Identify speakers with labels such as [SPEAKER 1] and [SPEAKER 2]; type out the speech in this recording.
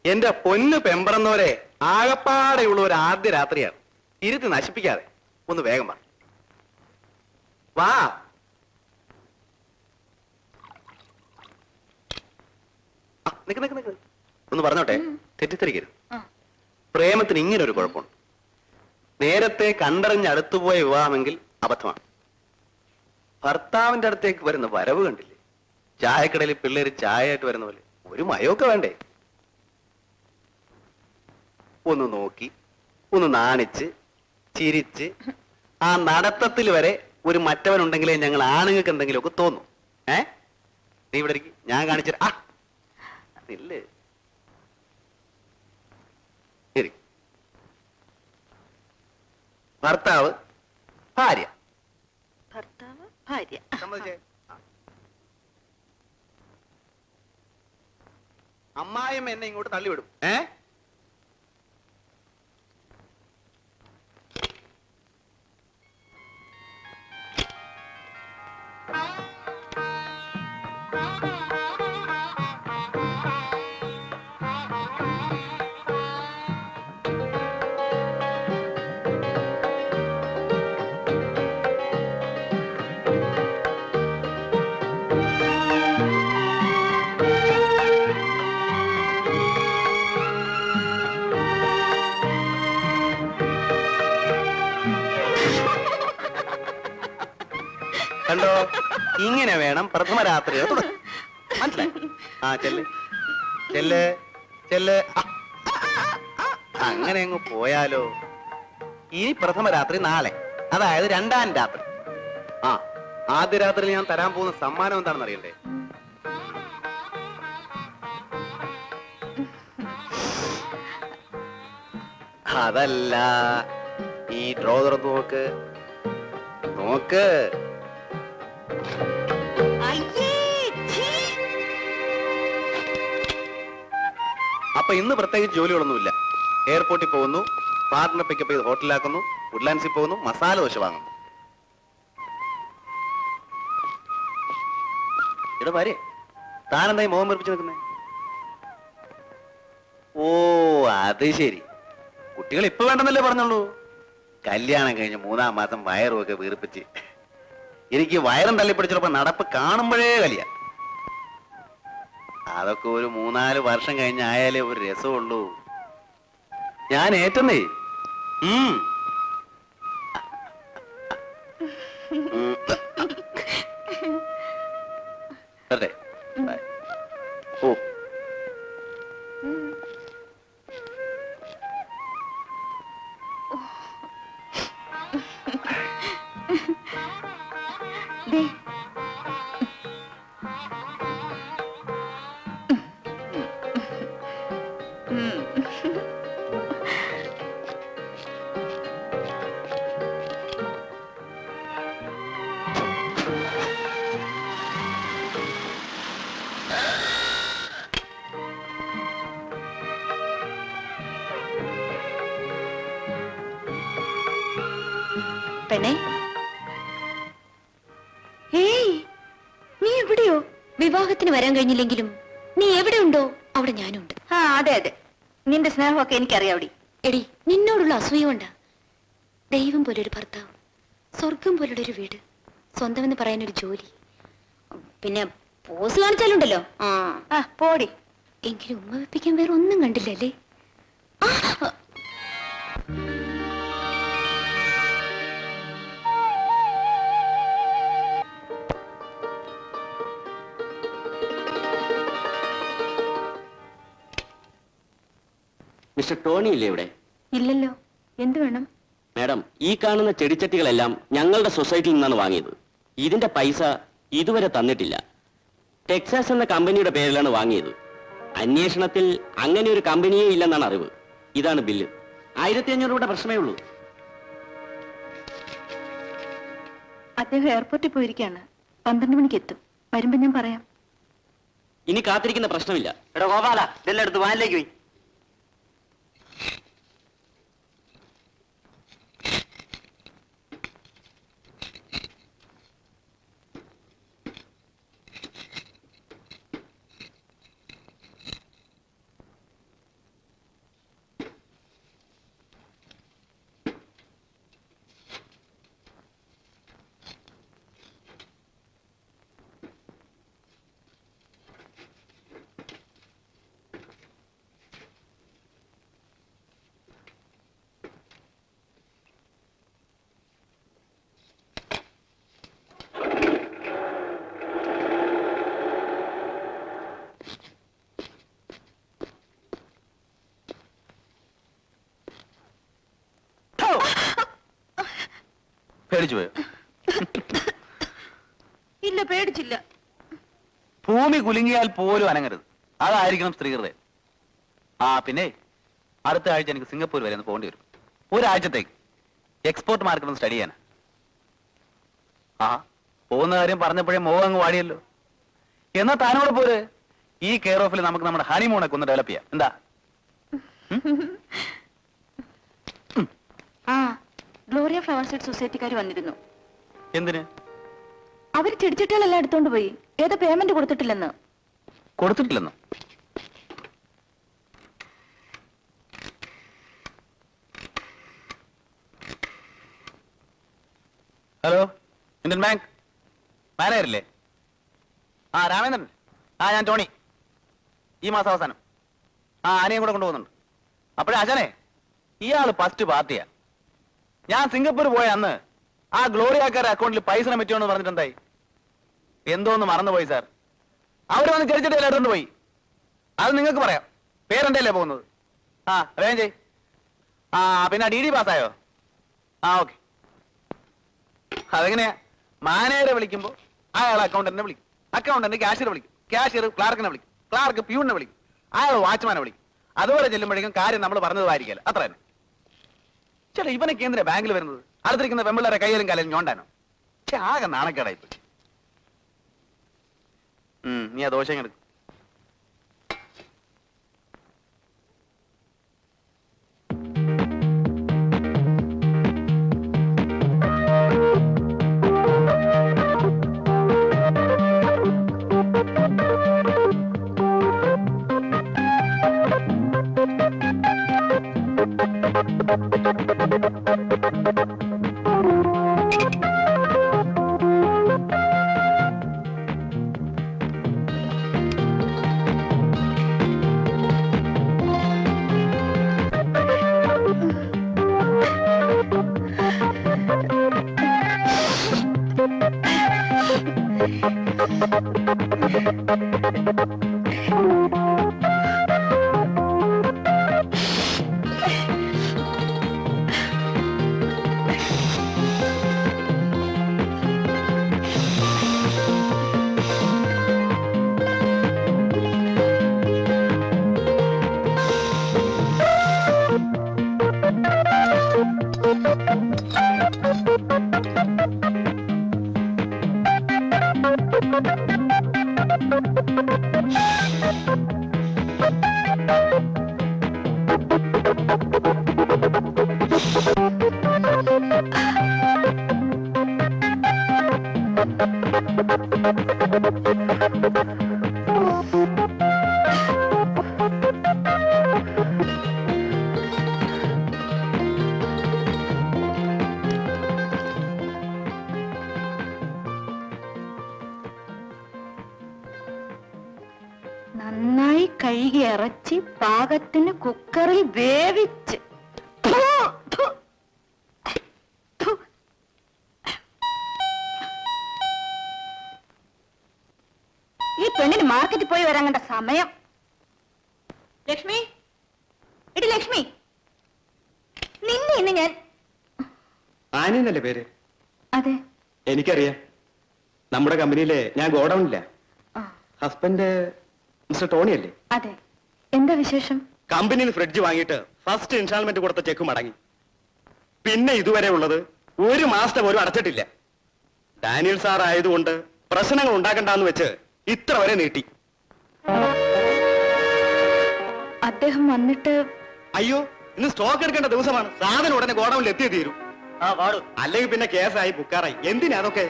[SPEAKER 1] എന്റെ പൊന്ന് പെമ്പറന്നോരെ ആകപ്പാടെയുള്ള ഒരു ആദ്യ രാത്രിയാണ്. ഇരുത്തി നശിപ്പിക്കാതെ ഒന്ന് വേഗം വാ. വാ. നിക്ക് നിക്ക് നിക്ക് ഒന്ന് പറഞ്ഞോട്ടെ, തെറ്റിദ്ധരിക്കരുത്. പ്രേമത്തിന് ഇങ്ങനെ ഒരു കുഴപ്പമുണ്ട്. നേരത്തെ കണ്ടറിഞ്ഞ് അടുത്തുപോയ വിവാഹമെങ്കിൽ അബദ്ധമാണ്. ഭർത്താവിന്റെ അടുത്തേക്ക് വരുന്ന വരവ് കണ്ടില്ലേ? ചായക്കടയിൽ പിള്ളേര് ചായ ആയിട്ട് വരുന്ന പോലെ ഒരു മയമൊക്കെ വേണ്ടേ? ഒന്ന് നോക്കി, ഒന്ന് നാണിച്ച്, ചിരിച്ച്, ആ നടത്തത്തിൽ വരെ ഒരു മറ്റവനുണ്ടെങ്കിലേ ഞങ്ങൾ ആണുങ്ങൾക്ക് എന്തെങ്കിലുമൊക്കെ തോന്നും. നീ ഇവിടെ ഇരിക്കും, ഞാൻ കാണിച്ചു. ഇല്ലേ ഭർത്താവ് ഭാര്യ,
[SPEAKER 2] ഭർത്താവ് ഭാര്യ.
[SPEAKER 1] അമ്മായിയും എന്നെ ഇങ്ങോട്ട് തള്ളിവിടും. കണ്ടോ, ഇങ്ങനെ വേണം പ്രഥമ രാത്രി. മനസ്സിലായി? ചെല്ല് ചെല്ല് ചെല്ല്. അങ്ങനെ അങ്ങ് പോയാലോ? ഇനി പ്രഥമ രാത്രി നാളെ, അതായത് രണ്ടാം രാത്രി. ആദ്യ രാത്രി ഞാൻ തരാൻ പോകുന്ന സമ്മാനം എന്താണെന്ന് അറിയണ്ടേ? അതല്ല, ഈ ഡ്രോ തുറന്ന് നോക്ക് നോക്ക്. അപ്പൊ ഇന്ന് പ്രത്യേകിച്ച് ജോലികളൊന്നുമില്ല. എയർപോർട്ടിൽ പോകുന്നു, പാർട്ട്ണർ പിക്കപ്പ് ചെയ്ത് ഹോട്ടലിലാക്കുന്നു, വുഡ്ലാൻഡ്സിൽ പോകുന്നു, മസാല ദോശ വാങ്ങുന്നു. ഇവിടെ വരെ താനെന്തായി മോഹം വെറുപ്പിച്ച് നിൽക്കുന്നേ? ഓ അത് ശരി, കുട്ടികൾ ഇപ്പൊ വേണ്ടെന്നല്ലേ പറഞ്ഞുള്ളൂ. കല്യാണം കഴിഞ്ഞ് 3-ാം മാസം വയറും ഒക്കെ വീർപ്പിച്ച് എനിക്ക് വയറും തള്ളിപ്പിടിച്ചപ്പോ നടപ്പ് കാണുമ്പോഴേ കലിയ. അതൊക്കെ ഒരു 3-4 വർഷം കഴിഞ്ഞായാലേ ഒരു രസമുള്ളൂ. ഞാൻ ഏറ്റന്നേ. അതെ ഓ
[SPEAKER 2] പെണ്ണേ, നീ എവിടെയോ? വിവാഹത്തിന് വരാൻ കഴിഞ്ഞില്ലെങ്കിലും നീ എവിടെ ഉണ്ടോ അവിടെ ഞാനുണ്ട്. അതെ അതെ, നിന്റെ സ്നേഹമൊക്കെ എനിക്കറിയാവടി. എടി, നിന്നോടുള്ള അസൂയ കൊണ്ടാ. ദൈവം പോലൊരു ഭർത്താവ്, സ്വർഗം പോലുള്ളൊരു വീട്, സ്വന്തമെന്ന് പറയാനൊരു ജോലി, പിന്നെ പോസ് കാണിച്ചാലുണ്ടല്ലോ. പോടി. എങ്കിലും ഉമ്മ വെപ്പിക്കാൻ വേറെ ഒന്നും കണ്ടില്ലല്ലേ?
[SPEAKER 3] മിസ്റ്റർ ടോണി ഇല്ലേ ഇവിടെ?
[SPEAKER 2] ഇല്ലല്ലോ. എന്ത് വേണം?
[SPEAKER 3] മാഡം, ഈ കാണുന്ന ചെടിച്ചട്ടികളെല്ലാം ഞങ്ങളുടെ സൊസൈറ്റിയിൽ നിന്നാണ് വാങ്ങിയത്. ഇതിന്റെ പൈസ ഇതുവരെ തന്നിട്ടില്ല. ടെക്സാസ് എന്ന കമ്പനിയുടെ പേരിലാണ് വാങ്ങിയത്. അന്വേഷണത്തിൽ അങ്ങനെ ഒരു കമ്പനിയേ ഇല്ലെന്നാണ് അറിവ്. ഇതാണ് ബില്ല്. 1500 രൂപയുടെ പ്രശ്നമേ ഉള്ളൂ.
[SPEAKER 2] അദ്ദേഹം എയർപോർട്ടിൽ പോയിരിക്കുകയാണ്. 12 മണിക്ക് എത്തും. വരുമ്പോ ഞാൻ പറയാം.
[SPEAKER 3] ഇനി കാത്തിരിക്കുന്ന പ്രശ്നമില്ല.
[SPEAKER 1] എടാ ഗോപാല, ഇതെല്ലാം എടുത്ത് വാനിലേക്ക് പോയി.
[SPEAKER 4] പേടിച്ചു പോയോ?
[SPEAKER 2] ഇല്ല, പേടിച്ചില്ല.
[SPEAKER 4] ഭൂമി കുലുങ്ങിയാൽ പോലും അനങ്ങരുത്, അതായിരിക്കണം സ്ത്രീകളുടെ. പിന്നെ അടുത്ത ആഴ്ച എനിക്ക് സിംഗപ്പൂർ വരെ ഒന്ന് പോകേണ്ടി വരും. ഒരാഴ്ചത്തേക്ക് എക്സ്പോർട്ട് മാർക്കറ്റ് ഒന്ന് സ്റ്റഡി ചെയ്യാൻ. പോകുന്ന കാര്യം പറഞ്ഞപ്പോഴേ മോഹം അങ്ങ് വാടിയല്ലോ. എന്നാ താനോട് പോര്, ഈ കെയർ ഓഫിൽ നമുക്ക് നമ്മുടെ ഹണിമൂണൊക്കെ ഒന്ന് ഡെവലപ്പ് ചെയ്യാം. എന്താ?
[SPEAKER 2] ഗ്ലോറിയ ഫ്ലവർ സീഡ് സൊസൈറ്റിക്കാർ വന്നിരുന്നു.
[SPEAKER 4] എന്തിന്?
[SPEAKER 2] അവര് ചെടിച്ചട്ടികളെല്ലാം എടുത്തോണ്ട് പോയി. ഏതാ പേയ്മെന്റ് കൊടുത്തിട്ടില്ലെന്ന്.
[SPEAKER 4] കൊടുത്തിട്ടില്ലെന്നോ? ഹലോ, ഇന്ത്യൻ ബാങ്ക് മാനേജരല്ലേ? രാമേന്ദ്രൻ. ഞാൻ ടോണി. ഈ മാസം അവസാനം ആനയും കൂടെ കൊണ്ടുപോകുന്നുണ്ട്. അപ്പോഴേ അച്ഛനെ, ഇയാള് ഫസ്റ്റ് പാർട്ടിയാ. ഞാൻ സിംഗപ്പൂർ പോയ അന്ന് ആ ഗ്ലോറിയാക്കാരുടെ അക്കൗണ്ടിൽ പൈസ പറ്റുമെന്ന് പറഞ്ഞിട്ടുണ്ടായി. എന്തോന്ന് മറന്നുപോയി സാർ. അവര് വന്ന് ചെടിച്ചട്ടിയെല്ലാം എടുത്തോണ്ട് പോയി. അത് നിങ്ങൾക്ക് പറയാം, പേരെന്റെ അല്ലേ പോകുന്നത്. വേഗം ചെയ്. പിന്നെ DD പാസ്സായോ? ഓക്കെ. അതെങ്ങനെയാ? മാനേജറെ വിളിക്കുമ്പോ അയാൾ അക്കൗണ്ടന്റിനെ വിളിക്കും, അക്കൗണ്ടന്റ് ക്യാഷ്യറെ വിളിക്കും, ക്യാഷ്യർ ക്ലാർക്കിനെ വിളിക്കും, ക്ലാർക്ക് പ്യൂണിനെ വിളിക്കും, അയാൾ വാച്ച്മാനെ വിളിക്കും. അതുപോലെ ചെല്ലുമ്പോഴേക്കും കാര്യം നമ്മൾ പറഞ്ഞതായിരിക്കല്ലോ. അത്ര തന്നെ. ചേട്ടാ, ഇവനൊക്കെ എന്തിനാ ബാങ്കിൽ വരുന്നത്? അടുത്തിരിക്കുന്ന പെമ്പിള്ളേരെ കയ്യിലും കാലും ഞോണ്ടാനോ? ആകെ നാണക്കേടായിപ്പോയി. നീ ആ ദോശ എടുക്കും.
[SPEAKER 2] നന്നായി കഴുകി ഇറച്ചി പാകത്തിന് കുക്കറിൽ വേവിച്ച്. ഈ പെണ്ണിന് മാർക്കറ്റിൽ പോയി വരാൻ കണ്ട സമയം. ലക്ഷ്മി, എടി ലക്ഷ്മി, നിന്നെ ഇന്ന് ഞാൻ.
[SPEAKER 3] ആനയെന്നല്ലേ പേര്?
[SPEAKER 2] അതെ,
[SPEAKER 3] എനിക്കറിയാം. നമ്മുടെ കമ്പനിയിലെ ഞാൻ ഗോഡൌണില്ല. ഹസ്ബൻഡ് മിസ്റ്റർ ടോണി അല്ലേ?
[SPEAKER 2] അതെ. എന്താ വിശേഷം?
[SPEAKER 3] കമ്പനിയിൽ ഫ്രിഡ്ജ് വാങ്ങിയിട്ട് ഫസ്റ്റ് ഇൻസ്റ്റാൾമെന്റ് കൊടുത്ത ചെക്ക് മടങ്ങി. പിന്നെ ഇതുവരെ ഉള്ളത് 1 മാസത്തെ പോലും അടച്ചിട്ടില്ല. ഡാനിയൽ സാർ ആയതുകൊണ്ട് പ്രശ്നങ്ങൾ ഉണ്ടാക്കണ്ടെന്ന് വെച്ച് ഇത്ര വരെ നീട്ടി.
[SPEAKER 2] അദ്ദേഹം വന്നിട്ട്.
[SPEAKER 3] അയ്യോ, ഇന്ന് സ്റ്റോക്ക് എടുക്കേണ്ട ദിവസമാണ്. സാധനം ഉടനെ ഗോഡൌണിൽ എത്തിയേ തീരും. അല്ലെങ്കിൽ പിന്നെ കേസായി ബുക്കാറായി. എന്തിനാ അതൊക്കെ?